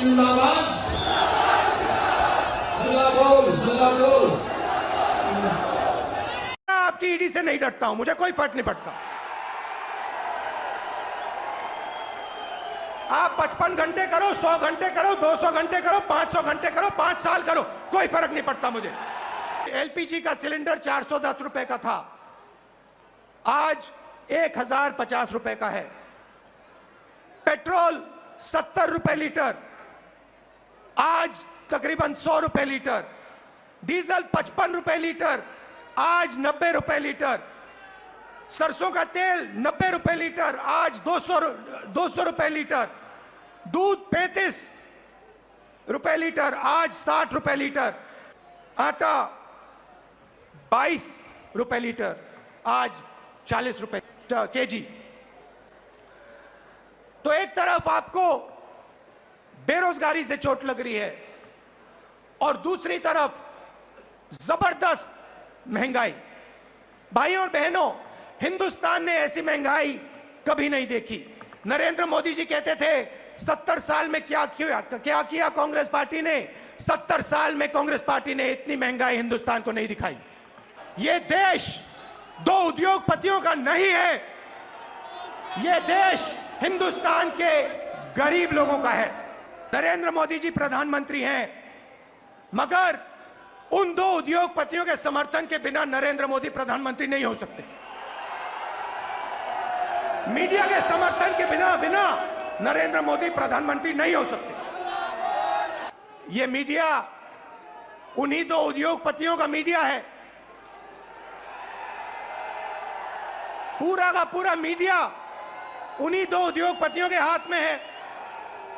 जिंदाबाद। हल्ला बोल, हल्ला बोल। आपकी ईडी से नहीं डरता हूं, मुझे कोई फर्क नहीं पड़ता। आप 55 घंटे करो, 100 घंटे करो, 200 घंटे करो, 500 घंटे करो, 5 साल करो, कोई फर्क नहीं पड़ता मुझे। एलपीजी का सिलेंडर 410 रुपए का था, आज 1050 रुपए का है। पेट्रोल 70 रुपए लीटर, आज तकरीबन 100 रुपए लीटर। डीजल 55 रुपए लीटर, आज 90 रुपए लीटर। सरसों का तेल 90 रुपए लीटर, आज 200 रुपए लीटर। दूध 35 रुपए लीटर, आज 60 रुपए लीटर। आटा 22 रुपए लीटर, आज 40 रुपए केजी। तो एक तरफ आपको बेरोजगारी से चोट लग रही है और दूसरी तरफ जबरदस्त महंगाई। भाइयों और बहनों, हिंदुस्तान ने ऐसी महंगाई कभी नहीं देखी। नरेंद्र मोदी जी कहते थे 70 साल में क्या किया कांग्रेस पार्टी ने। 70 साल में कांग्रेस पार्टी ने इतनी महंगाई हिंदुस्तान को नहीं दिखाई। यह देश दो उद्योगपतियों का नहीं है, यह देश हिंदुस्तान के गरीब लोगों का है। नरेंद्र मोदी जी प्रधानमंत्री हैं, मगर उन दो उद्योगपतियों के समर्थन के बिना नरेंद्र मोदी प्रधानमंत्री नहीं हो सकते। मीडिया के समर्थन के बिना नरेंद्र मोदी प्रधानमंत्री नहीं हो सकते। यह मीडिया उन्हीं दो उद्योगपतियों का मीडिया है। पूरा का पूरा मीडिया उन्हीं दो उद्योगपतियों के हाथ में है।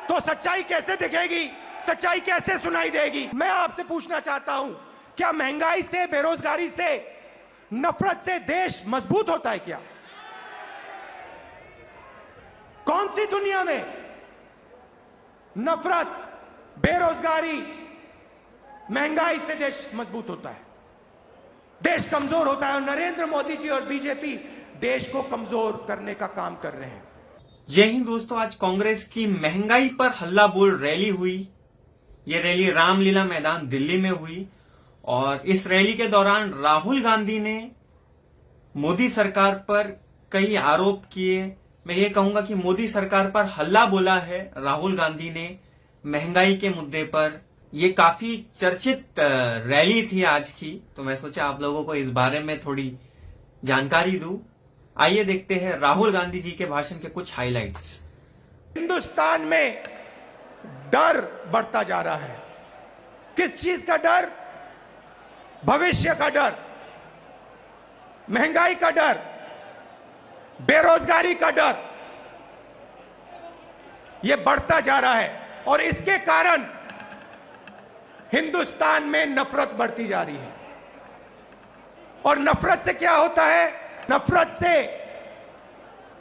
तो सच्चाई कैसे दिखेगी, सच्चाई कैसे सुनाई देगी? मैं आपसे पूछना चाहता हूं, क्या महंगाई से, बेरोजगारी से, नफरत से देश मजबूत होता है क्या? कौन सी दुनिया में नफरत, बेरोजगारी, महंगाई से देश मजबूत होता है? देश कमजोर होता है और नरेंद्र मोदी जी और बीजेपी देश को कमजोर करने का काम कर रहे हैं। जय हिंद दोस्तों, आज कांग्रेस की महंगाई पर हल्ला बोल रैली हुई। यह रैली रामलीला मैदान दिल्ली में हुई और इस रैली के दौरान राहुल गांधी ने मोदी सरकार पर कई आरोप किए। मैं ये कहूंगा कि मोदी सरकार पर हल्ला बोला है राहुल गांधी ने महंगाई के मुद्दे पर। ये काफी चर्चित रैली थी आज की, तो मैं सोचा आप लोगों को इस बारे में थोड़ी जानकारी दूं। आइए देखते हैं राहुल गांधी जी के भाषण के कुछ हाइलाइट्स। हिंदुस्तान में डर बढ़ता जा रहा है। किस चीज का डर? भविष्य का डर, महंगाई का डर, बेरोजगारी का डर। यह बढ़ता जा रहा है और इसके कारण हिंदुस्तान में नफरत बढ़ती जा रही है। और नफरत से क्या होता है? नफरत से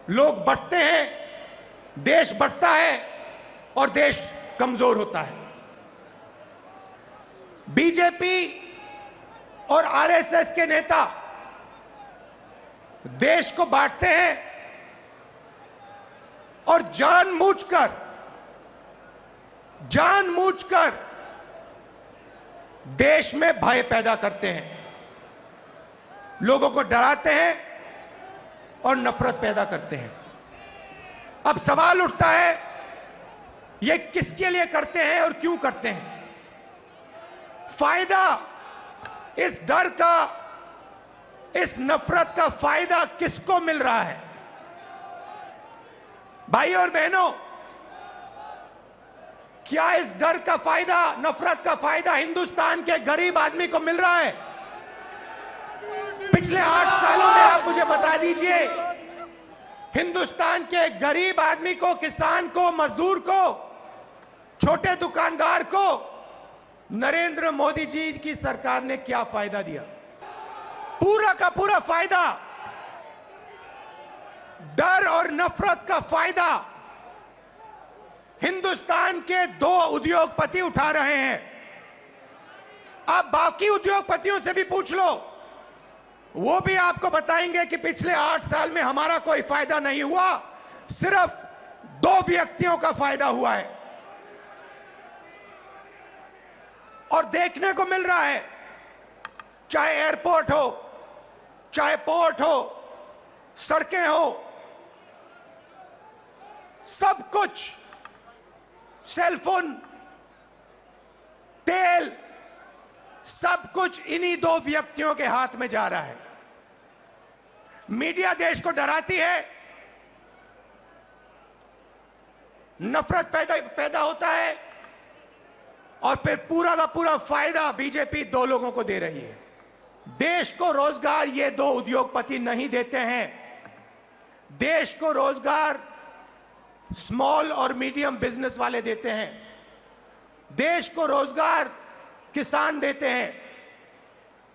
लोग बढ़ते हैं, देश बढ़ता है और देश कमजोर होता है। बीजेपी और आरएसएस के नेता देश को बांटते हैं और जानबूझकर देश में भय पैदा करते हैं, लोगों को डराते हैं और नफरत पैदा करते हैं। अब सवाल उठता है, ये किसके लिए करते हैं और क्यों करते हैं? फायदा इस डर का, इस नफरत का फायदा किसको मिल रहा है? भाइयों और बहनों, क्या इस डर का फायदा, नफरत का फायदा हिंदुस्तान के गरीब आदमी को मिल रहा है? पिछले 8 सालों में आप मुझे बता दीजिए, हिंदुस्तान के गरीब आदमी को, किसान को, मजदूर को, छोटे दुकानदार को नरेंद्र मोदी जी की सरकार ने क्या फायदा दिया? पूरा का पूरा फायदा, डर और नफरत का फायदा हिंदुस्तान के दो उद्योगपति उठा रहे हैं। आप बाकी उद्योगपतियों से भी पूछ लो, वो भी आपको बताएंगे कि पिछले 8 साल में हमारा कोई फायदा नहीं हुआ, सिर्फ 2 व्यक्तियों का फायदा हुआ है। और देखने को मिल रहा है, चाहे एयरपोर्ट हो, चाहे पोर्ट हो, सड़कें हो, सब कुछ सेलफोन, तेल, सब कुछ इन्हीं दो व्यक्तियों के हाथ में जा रहा है। मीडिया देश को डराती है, नफरत पैदा होता है, और फिर पूरा का पूरा फायदा बीजेपी दो लोगों को दे रही है। देश को रोजगार ये दो उद्योगपति नहीं देते हैं। देश को रोजगार स्मॉल और मीडियम बिजनेस वाले देते हैं। देश को रोजगार किसान देते हैं।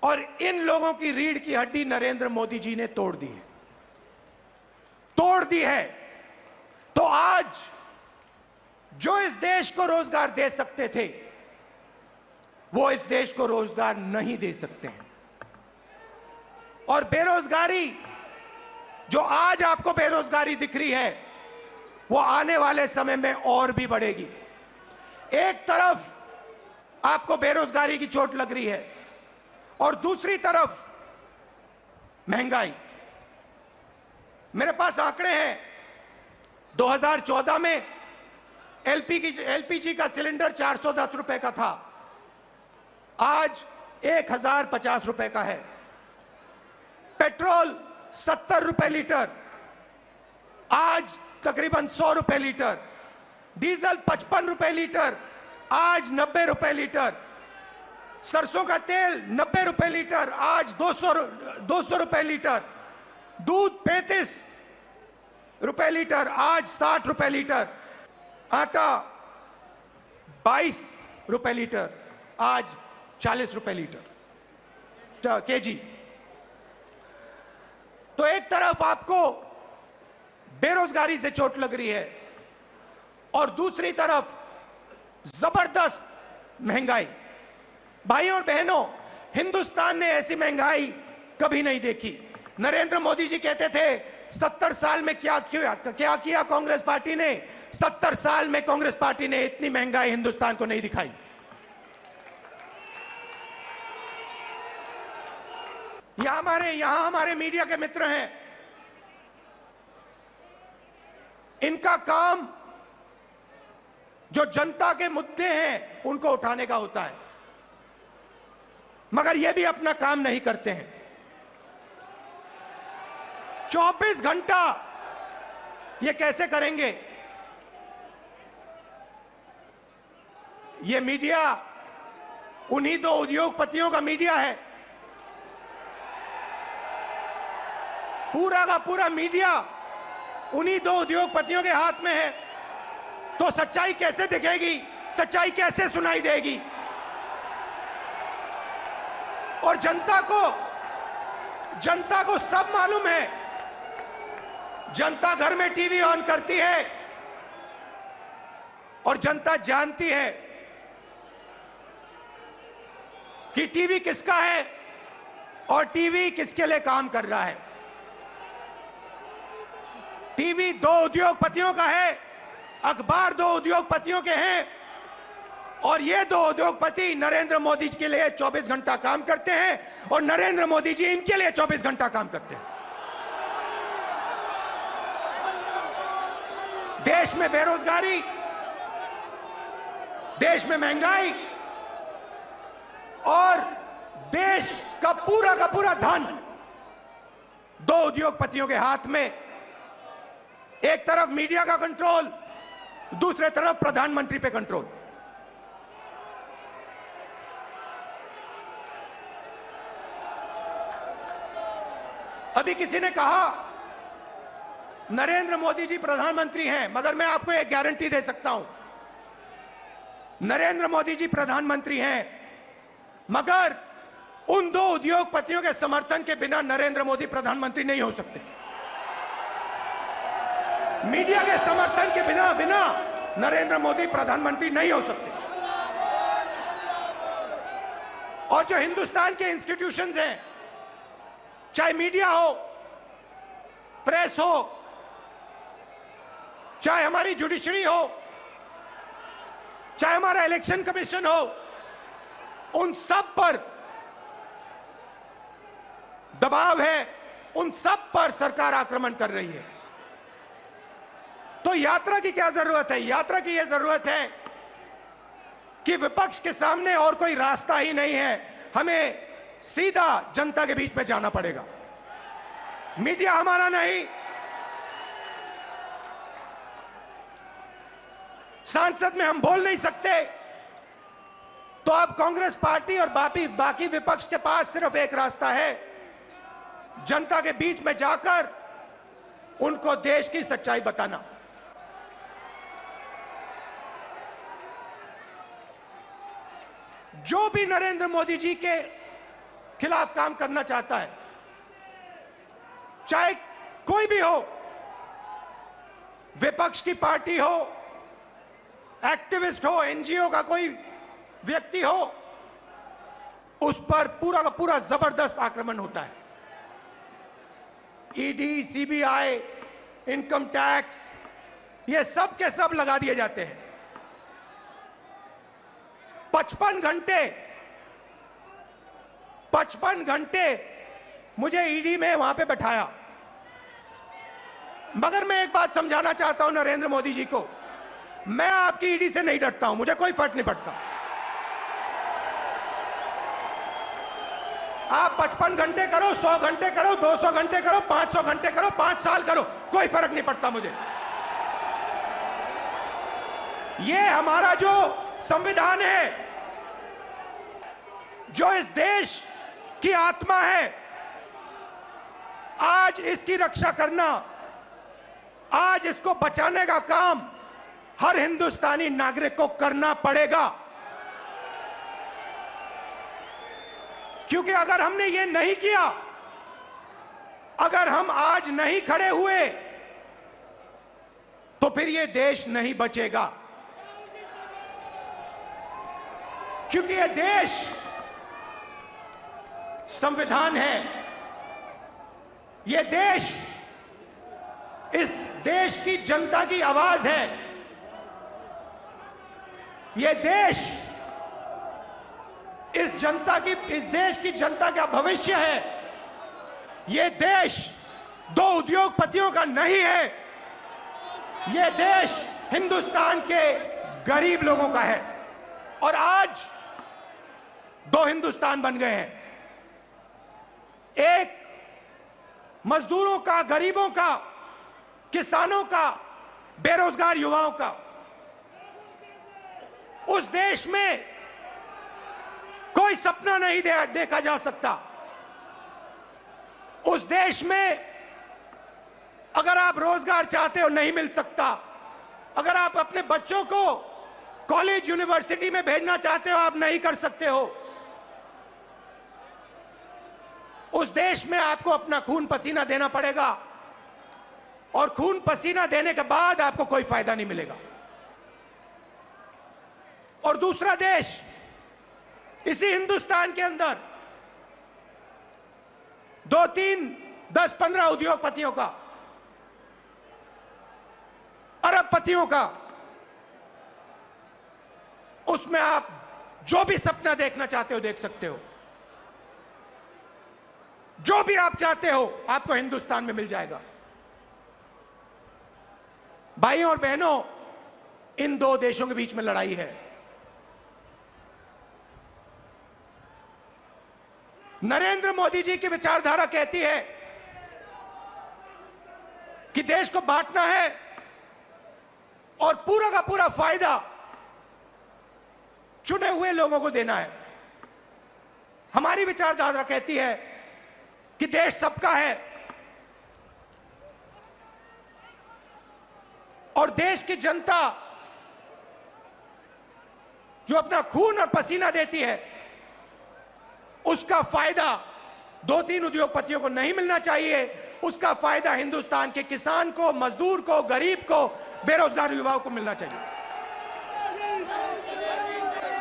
और इन लोगों की रीढ़ की हड्डी नरेंद्र मोदी जी ने तोड़ दी है, तोड़ दी है। तो आज जो इस देश को रोजगार दे सकते थे, वो इस देश को रोजगार नहीं दे सकते हैं। और बेरोजगारी, जो आज आपको बेरोजगारी दिख रही है, वो आने वाले समय में और भी बढ़ेगी। एक तरफ आपको बेरोजगारी की चोट लग रही है और दूसरी तरफ महंगाई। मेरे पास आंकड़े हैं, 2014 में एलपीजी का सिलेंडर 410 रुपए का था, आज 1050 रुपए का है। पेट्रोल 70 रुपए लीटर, आज तकरीबन 100 रुपए लीटर। डीजल 55 रुपए लीटर, आज 90 रुपए लीटर। सरसों का तेल 90 रुपए लीटर, आज 200 रुपए लीटर। दूध 35 रुपए लीटर, आज 60 रुपए लीटर। आटा 22 रुपए लीटर, आज 40 रुपए लीटर केजी। तो एक तरफ आपको बेरोजगारी से चोट लग रही है और दूसरी तरफ जबरदस्त महंगाई। भाइयों और बहनों, हिंदुस्तान ने ऐसी महंगाई कभी नहीं देखी। नरेंद्र मोदी जी कहते थे 70 साल में क्या किया कांग्रेस पार्टी ने। 70 साल में कांग्रेस पार्टी ने इतनी महंगाई हिंदुस्तान को नहीं दिखाई। यहां हमारे मीडिया के मित्र हैं, इनका काम जो जनता के मुद्दे हैं उनको उठाने का होता है, मगर ये भी अपना काम नहीं करते हैं। 24 घंटा ये कैसे करेंगे? ये मीडिया उन्हीं दो उद्योगपतियों का मीडिया है। पूरा का पूरा मीडिया उन्हीं दो उद्योगपतियों के हाथ में है। तो सच्चाई कैसे दिखेगी? सच्चाई कैसे सुनाई देगी? और जनता को सब मालूम है। जनता घर में टीवी ऑन करती है और जनता जानती है कि टीवी किसका है और टीवी किसके लिए काम कर रहा है। टीवी दो उद्योगपतियों का है, अखबार दो उद्योगपतियों के हैं, और ये दो उद्योगपति नरेंद्र मोदी जी के लिए 24 घंटा काम करते हैं और नरेंद्र मोदी जी इनके लिए 24 घंटा काम करते हैं। देश में बेरोजगारी, देश में महंगाई और देश का पूरा धन दो उद्योगपतियों के हाथ में। एक तरफ मीडिया का कंट्रोल, दूसरे तरफ प्रधानमंत्री पे कंट्रोल। अभी किसी ने कहा नरेंद्र मोदी जी प्रधानमंत्री हैं, मगर मैं आपको एक गारंटी दे सकता हूं, नरेंद्र मोदी जी प्रधानमंत्री हैं, मगर उन दो उद्योगपतियों के समर्थन के बिना नरेंद्र मोदी प्रधानमंत्री नहीं हो सकते। मीडिया के समर्थन के बिना नरेंद्र मोदी प्रधानमंत्री नहीं हो सकते। और जो हिंदुस्तान के इंस्टीट्यूशंस हैं, चाहे मीडिया हो, प्रेस हो, चाहे हमारी जुडिशरी हो, चाहे हमारा इलेक्शन कमीशन हो, उन सब पर दबाव है, उन सब पर सरकार आक्रमण कर रही है। तो यात्रा की क्या जरूरत है? यात्रा की यह जरूरत है कि विपक्ष के सामने और कोई रास्ता ही नहीं है, हमें सीधा जनता के बीच में जाना पड़ेगा। मीडिया हमारा नहीं, सांसद में हम बोल नहीं सकते, तो अब कांग्रेस पार्टी और बाकी विपक्ष के पास सिर्फ एक रास्ता है, जनता के बीच में जाकर उनको देश की सच्चाई बताना। जो भी नरेंद्र मोदी जी के खिलाफ काम करना चाहता है, चाहे कोई भी हो, विपक्ष की पार्टी हो, एक्टिविस्ट हो, एनजीओ का कोई व्यक्ति हो, उस पर पूरा का पूरा जबरदस्त आक्रमण होता है। ईडी, सीबीआई, इनकम टैक्स, ये सब के सब लगा दिए जाते हैं। 55 घंटे मुझे ईडी में वहां पे बैठाया। मगर मैं एक बात समझाना चाहता हूं नरेंद्र मोदी जी को, मैं आपकी ईडी से नहीं डरता हूं, मुझे कोई फर्क नहीं पड़ता। आप 55 घंटे करो, 100 घंटे करो, 200 घंटे करो, 500 घंटे करो, 5 साल करो, कोई फर्क नहीं पड़ता मुझे। ये हमारा जो संविधान है, जो इस देश की आत्मा है, आज इसकी रक्षा करना, आज इसको बचाने का काम हर हिंदुस्तानी नागरिक को करना पड़ेगा। क्योंकि अगर हमने ये नहीं किया, अगर हम आज नहीं खड़े हुए, तो फिर ये देश नहीं बचेगा। क्योंकि ये देश संविधान है, ये देश इस देश की जनता की आवाज है, ये देश इस देश की जनता का भविष्य है। ये देश दो उद्योगपतियों का नहीं है, ये देश हिंदुस्तान के गरीब लोगों का है। और आज दो हिंदुस्तान बन गए हैं, एक मजदूरों का, गरीबों का, किसानों का, बेरोजगार युवाओं का। उस देश में कोई सपना नहीं देखा जा सकता। उस देश में अगर आप रोजगार चाहते हो नहीं मिल सकता, अगर आप अपने बच्चों को कॉलेज यूनिवर्सिटी में भेजना चाहते हो आप नहीं कर सकते हो। उस देश में आपको अपना खून पसीना देना पड़ेगा, और खून पसीना देने के बाद आपको कोई फायदा नहीं मिलेगा। और दूसरा देश, इसी हिंदुस्तान के अंदर 2, 3, 10, 15 उद्योगपतियों का, अरबपतियों का, उसमें आप जो भी सपना देखना चाहते हो देख सकते हो। जो भी आप चाहते हो आपको हिंदुस्तान में मिल जाएगा। भाइयों और बहनों, इन दो देशों के बीच में लड़ाई है। नरेंद्र मोदी जी की विचारधारा कहती है कि देश को बांटना है और पूरा का पूरा फायदा चुने हुए लोगों को देना है। हमारी विचारधारा कहती है कि देश सबका है और देश की जनता जो अपना खून और पसीना देती है, उसका फायदा 2-3 उद्योगपतियों को नहीं मिलना चाहिए। उसका फायदा हिंदुस्तान के किसान को, मजदूर को, गरीब को, बेरोजगार युवाओं को मिलना चाहिए।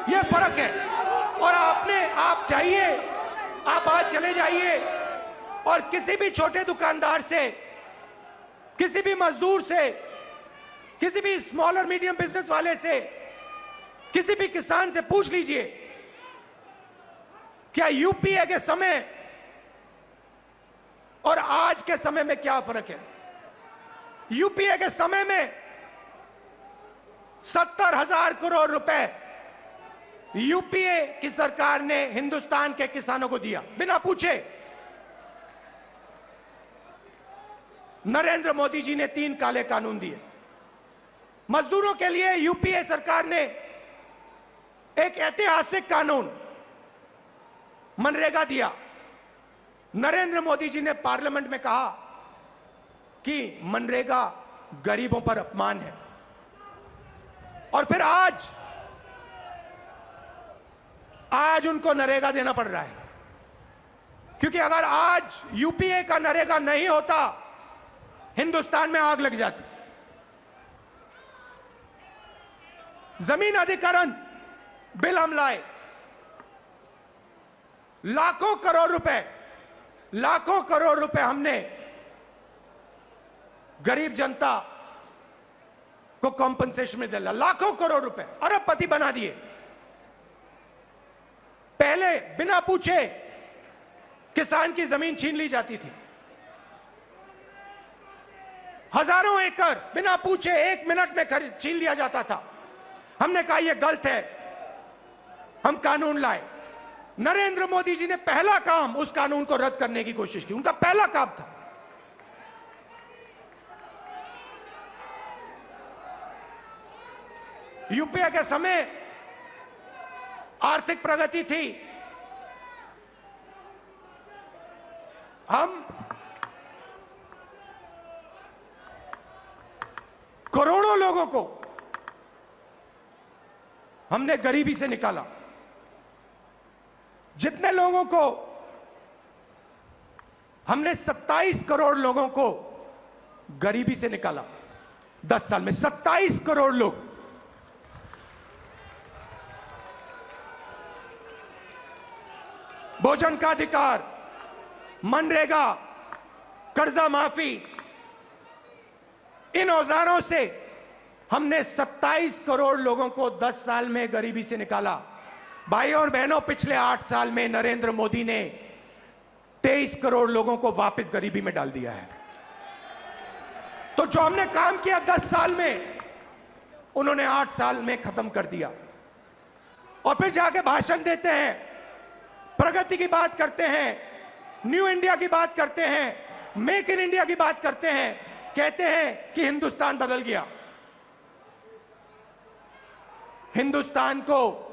यह फर्क है। और आप चाहिए, आप आज चले जाइए और किसी भी छोटे दुकानदार से, किसी भी मजदूर से, किसी भी स्मॉल और मीडियम बिजनेस वाले से, किसी भी किसान से पूछ लीजिए क्या यूपीए के समय और आज के समय में क्या फर्क है? यूपीए के समय में 70,000 करोड़ रुपए यूपीए की सरकार ने हिंदुस्तान के किसानों को दिया बिना पूछे। नरेंद्र मोदी जी ने 3 काले कानून दिए। मजदूरों के लिए यूपीए सरकार ने एक ऐतिहासिक कानून मनरेगा दिया। नरेंद्र मोदी जी ने पार्लियामेंट में कहा कि मनरेगा गरीबों पर अपमान है, और फिर आज उनको नरेगा देना पड़ रहा है, क्योंकि अगर आज यूपीए का नरेगा नहीं होता, हिंदुस्तान में आग लग जाती। जमीन अधिग्रहण बिल हम लाए, लाखों करोड़ रुपए हमने गरीब जनता को कॉम्पनसेशन में दिला। लाखों करोड़ रुपए, अरबपति बना दिए। पहले बिना पूछे किसान की जमीन छीन ली जाती थी। हजारों एकड़ बिना पूछे 1 मिनट में छीन लिया जाता था। हमने कहा यह गलत है, हम कानून लाए। नरेंद्र मोदी जी ने पहला काम उस कानून को रद्द करने की कोशिश की। उनका पहला काम था। यूपीए के समय आर्थिक प्रगति थी। हम करोड़ों लोगों को हमने गरीबी से निकाला। जितने लोगों को हमने 27 करोड़ लोगों को गरीबी से निकाला 10 साल में। 27 करोड़ लोग। भोजन का अधिकार, मनरेगा, कर्जा माफी, इन औजारों से हमने 27 करोड़ लोगों को 10 साल में गरीबी से निकाला। भाई और बहनों, पिछले 8 साल में नरेंद्र मोदी ने 23 करोड़ लोगों को वापस गरीबी में डाल दिया है। तो जो हमने काम किया 10 साल में, उन्होंने 8 साल में खत्म कर दिया। और फिर जाके भाषण देते हैं, प्रगति की बात करते हैं, न्यू इंडिया की बात करते हैं, मेक इन इंडिया की बात करते हैं, कहते हैं कि हिंदुस्तान बदल गया। हिंदुस्तान को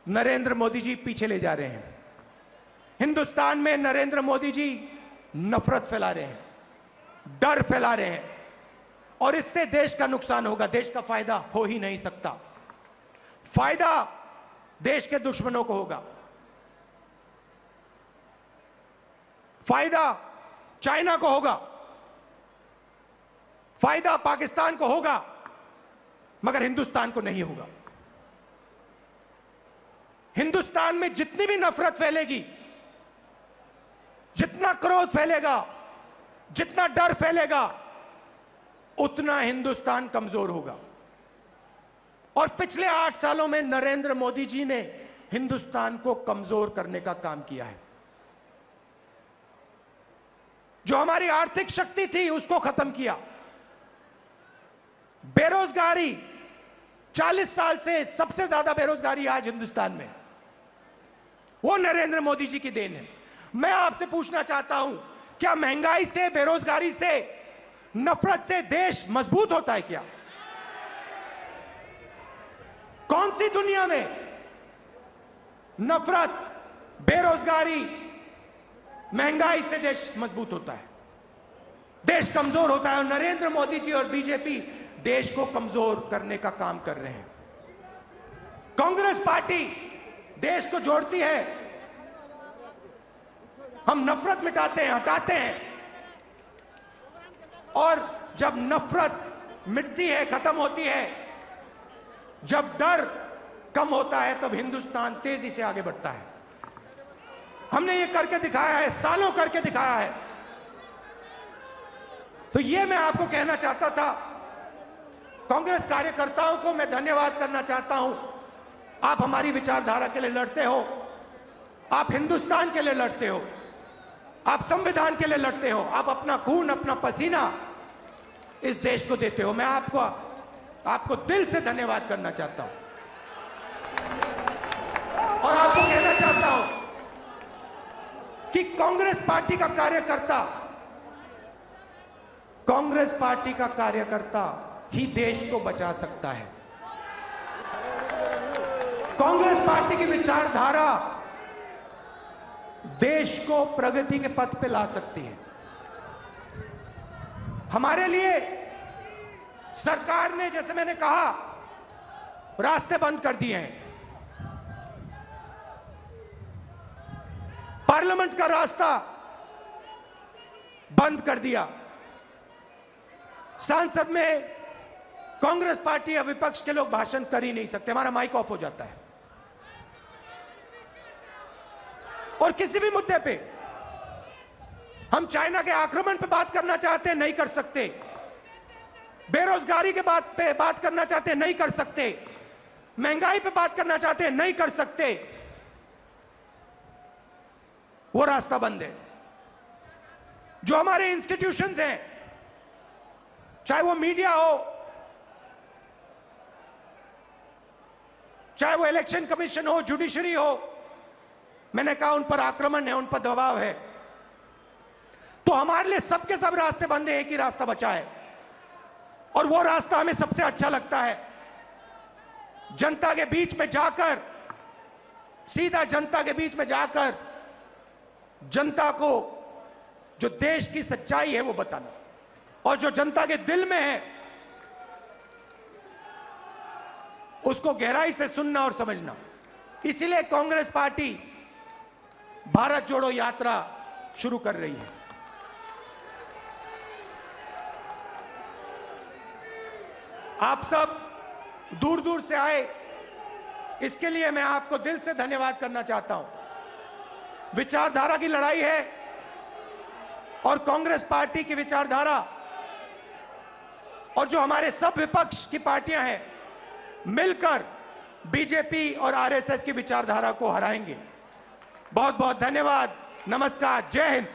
नरेंद्र मोदी जी पीछे ले जा रहे हैं। हिंदुस्तान में नरेंद्र मोदी जी नफरत फैला रहे हैं, डर फैला रहे हैं, और इससे देश का नुकसान होगा। देश का फायदा हो ही नहीं सकता। फायदा देश के दुश्मनों को होगा। फायदा चाइना को होगा, फायदा पाकिस्तान को होगा, मगर हिंदुस्तान को नहीं होगा। हिंदुस्तान में जितनी भी नफरत फैलेगी, जितना क्रोध फैलेगा, जितना डर फैलेगा, उतना हिंदुस्तान कमजोर होगा। और पिछले 8 सालों में नरेंद्र मोदी जी ने हिंदुस्तान को कमजोर करने का काम किया है। जो हमारी आर्थिक शक्ति थी उसको खत्म किया। बेरोजगारी, 40 साल से सबसे ज्यादा बेरोजगारी आज हिंदुस्तान में, वो नरेंद्र मोदी जी की देन है। मैं आपसे पूछना चाहता हूं, क्या महंगाई से, बेरोजगारी से, नफरत से देश मजबूत होता है क्या? कौन सी दुनिया में नफरत, बेरोजगारी, महंगाई से देश मजबूत होता है? देश कमजोर होता है। और नरेंद्र मोदी जी और बीजेपी देश को कमजोर करने का काम कर रहे हैं। कांग्रेस पार्टी देश को जोड़ती है। हम नफरत मिटाते हैं, हटाते हैं, और जब नफरत मिटती है, खत्म होती है, जब डर कम होता है, तब हिंदुस्तान तेजी से आगे बढ़ता है। हमने ये करके दिखाया है, सालों करके दिखाया है। तो ये मैं आपको कहना चाहता था। कांग्रेस कार्यकर्ताओं को मैं धन्यवाद करना चाहता हूं। आप हमारी विचारधारा के लिए लड़ते हो, आप हिंदुस्तान के लिए लड़ते हो, आप संविधान के लिए लड़ते हो, आप अपना खून, अपना पसीना इस देश को देते हो। मैं आपको दिल से धन्यवाद करना चाहता हूं और आपको कहना चाहता हूं कि कांग्रेस पार्टी का कार्यकर्ता ही देश को बचा सकता है। कांग्रेस पार्टी की विचारधारा देश को प्रगति के पथ पे ला सकती है। हमारे लिए सरकार ने, जैसे मैंने कहा, रास्ते बंद कर दिए हैं। पार्लियामेंट का रास्ता बंद कर दिया। संसद में कांग्रेस पार्टी या विपक्ष के लोग भाषण कर ही नहीं सकते, हमारा माइक ऑफ हो जाता है। और किसी भी मुद्दे पे हम चाइना के आक्रमण पे बात करना चाहते हैं, नहीं कर सकते। बेरोजगारी के बात पे बात करना चाहते हैं, नहीं कर सकते। महंगाई पे बात करना चाहते हैं, नहीं कर सकते। वो रास्ता बंद है। जो हमारे इंस्टीट्यूशंस हैं, चाहे वो मीडिया हो, चाहे वो इलेक्शन कमीशन हो, जुडिशरी हो, मैंने कहा उन पर आक्रमण है, उन पर दबाव है। तो हमारे लिए सबके सब रास्ते बंद हैं, एक ही रास्ता बचा है और वो रास्ता हमें सबसे अच्छा लगता है। जनता के बीच में जाकर, सीधा जनता के बीच में जाकर जनता को जो देश की सच्चाई है वो बताना, और जो जनता के दिल में है उसको गहराई से सुनना और समझना। इसीलिए कांग्रेस पार्टी भारत जोड़ो यात्रा शुरू कर रही है। आप सब दूर दूर से आए, इसके लिए मैं आपको दिल से धन्यवाद करना चाहता हूं। विचारधारा की लड़ाई है और कांग्रेस पार्टी की विचारधारा और जो हमारे सब विपक्ष की पार्टियां हैं मिलकर बीजेपी और आरएसएस की विचारधारा को हराएंगे। बहुत बहुत धन्यवाद। नमस्कार। जय हिंद।